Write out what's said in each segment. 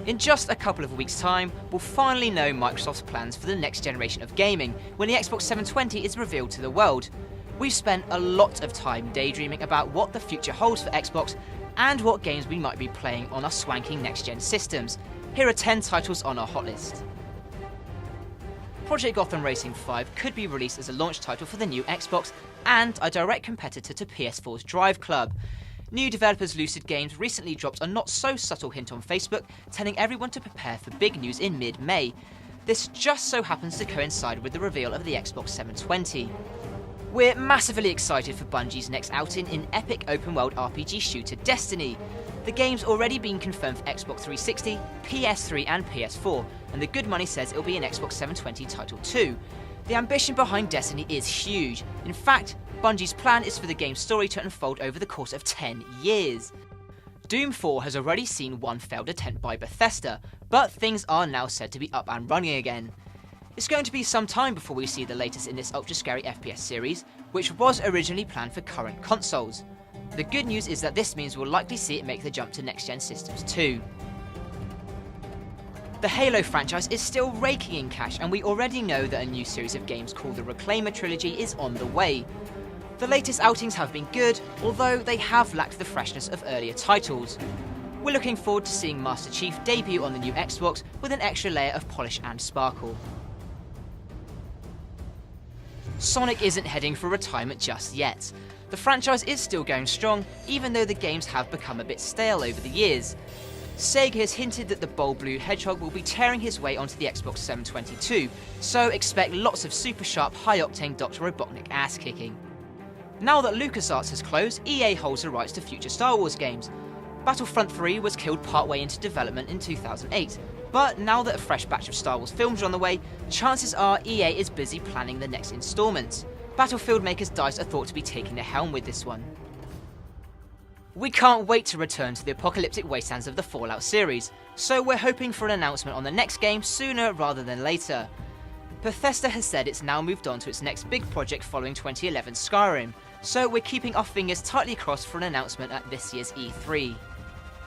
In just a couple of weeks' time, we'll finally know Microsoft's plans for the next generation of gaming when the Xbox 720 is revealed to the world. We've spent a lot of time daydreaming about what the future holds for Xbox and what games we might be playing on our swanky next-gen systems. Here are 10 titles on our hot list. Project Gotham Racing 5 could be released as a launch title for the new Xbox and a direct competitor to PS4's Drive Club. New developers Lucid Games recently dropped a not-so-subtle hint on Facebook, telling everyone to prepare for big news in mid-May. This just so happens to coincide with the reveal of the Xbox 720. We're massively excited for Bungie's next outing in epic open-world RPG shooter Destiny. The game's already been confirmed for Xbox 360, PS3 and PS4, and the good money says it'll be an Xbox 720 title too. The ambition behind Destiny is huge. In fact, Bungie's plan is for the game's story to unfold over the course of 10 years. Doom 4 has already seen one failed attempt by Bethesda, but things are now said to be up and running again. It's going to be some time before we see the latest in this ultra-scary FPS series, which was originally planned for current consoles. The good news is that this means we'll likely see it make the jump to next-gen systems too. The Halo franchise is still raking in cash, and we already know that a new series of games called the Reclaimer Trilogy is on the way. The latest outings have been good, although they have lacked the freshness of earlier titles. We're looking forward to seeing Master Chief debut on the new Xbox with an extra layer of polish and sparkle. Sonic isn't heading for retirement just yet. The franchise is still going strong, even though the games have become a bit stale over the years. Sega has hinted that the bold blue hedgehog will be tearing his way onto the Xbox 722, so expect lots of super sharp, high-octane Dr. Robotnik ass-kicking. Now that LucasArts has closed, EA holds the rights to future Star Wars games. Battlefront 3 was killed partway into development in 2008, but now that a fresh batch of Star Wars films are on the way, chances are EA is busy planning the next instalment. Battlefield makers DICE are thought to be taking the helm with this one. We can't wait to return to the apocalyptic wastelands of the Fallout series, so we're hoping for an announcement on the next game sooner rather than later. Bethesda has said it's now moved on to its next big project following 2011's Skyrim, so we're keeping our fingers tightly crossed for an announcement at this year's E3.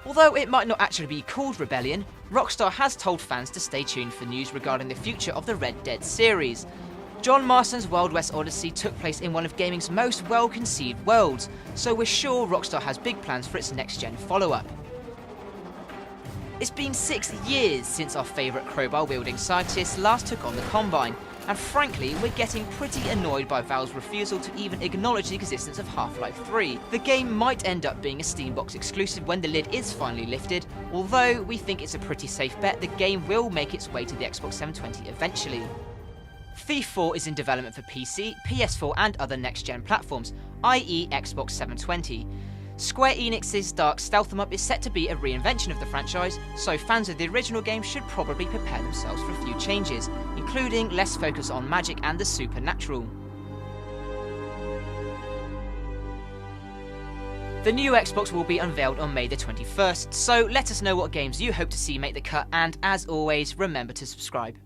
Although it might not actually be called Rebellion, Rockstar has told fans to stay tuned for news regarding the future of the Red Dead series. John Marston's Wild West Odyssey took place in one of gaming's most well-conceived worlds, so we're sure Rockstar has big plans for its next-gen follow-up. It's been 6 years since our favourite crowbar-wielding scientists last took on the Combine, and frankly, we're getting pretty annoyed by Valve's refusal to even acknowledge the existence of Half-Life 3. The game might end up being a Steambox exclusive when the lid is finally lifted, although we think it's a pretty safe bet the game will make its way to the Xbox 720 eventually. Thief 4 is in development for PC, PS4 and other next-gen platforms, i.e. Xbox 720. Square Enix's Dark Stealth 'em Up is set to be a reinvention of the franchise, so fans of the original game should probably prepare themselves for a few changes, including less focus on magic and the supernatural. The new Xbox will be unveiled on May the 21st, so let us know what games you hope to see make the cut, and as always, remember to subscribe.